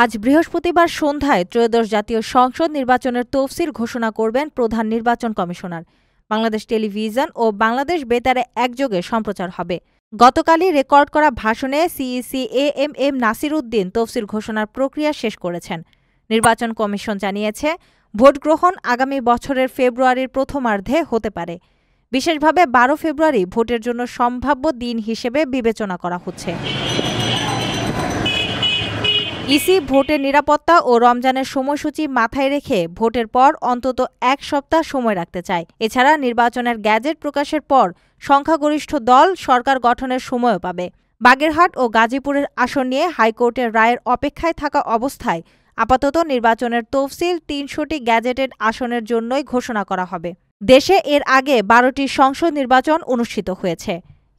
আজ বৃহস্পতিবার সন্ধ্যায় ত্রয়োদশ জাতীয় সংসদ নির্বাচনের তফসিল ঘোষণা করবেন প্রধান নির্বাচন কমিশনার। বাংলাদেশ টেলিভিশন ও বাংলাদেশ বেতারে একযোগে সম্প্রচার হবে। গতকালই রেকর্ড করা ভাষণে সিইসি এএমএম নাসির উদ্দিন তফসিল ঘোষণার প্রক্রিয়া শেষ করেছেন। নির্বাচন কমিশন জানিয়েছে, ভোট গ্রহণ আগামী বছরের ফেব্রুয়ারির প্রথমার্ধে হতে পারে। বিশেষভাবে 12 ফেব্রুয়ারি ভোটের জন্য সম্ভাব্য দিন হিসেবে বিবেচনা করা হচ্ছে। ইসি ভোটের নিরাপত্তা ও রমজানের সময়সূচি মাথায় রেখে ভোটের পর অন্তত 1 সপ্তাহ সময় রাখতে চায়। এছাড়া নির্বাচনের গ্যাজেট প্রকাশের পর সংখ্যাগরিষ্ঠ দল সরকার গঠনের সময়ও পাবে। বাগেরহাট ও গাজীপুরের আসন নিয়ে হাইকোর্টের রায়ের অপেক্ষায় থাকা অবস্থায় আপাতত নির্বাচনের তফসিল 300টি গ্যাজেটেড আসনের জন্যই ঘোষণা করা হবে। দেশে এর আগে 12টি সংসদ নির্বাচন অনুষ্ঠিত হয়েছে।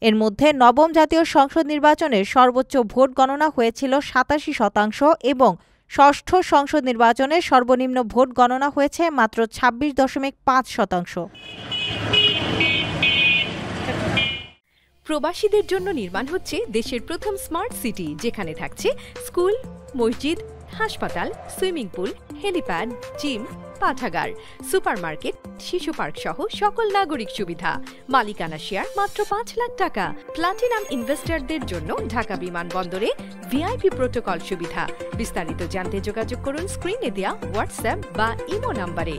এর মধ্যে নবম জাতীয় সংসদ নির্বাচনের সর্বোচ্চ ভোট গণনা হয়েছিল 87% এবং ষষ্ঠ সংসদ নির্বাচনের সর্বনিম্ন ভোট গণনা হয়েছে মাত্র 26.5%। প্রবাসীদের জন্য নির্মাণ হচ্ছে দেশের প্রথম স্মার্ট সিটি, যেখানে থাকছে স্কুল, মসজিদ, হাসপাতাল, সুইমিং পুল, হেলিপ্যাড, জিম, পাঠাগার, সুপারমার্কেট, শিশু পার্ক সহ সকল নাগরিক সুবিধা। মালিকানা শেয়ার মাত্র 5 লাখ টাকা। প্লাটিনাম ইনভেস্টরদের জন্য ঢাকা বিমানবন্দরে ভিআইপি প্রোটোকল সুবিধা। বিস্তারিত জানতে যোগাযোগ করুন স্ক্রিনে দেয়া হোয়াটসঅ্যাপ বা ইমো নাম্বারে।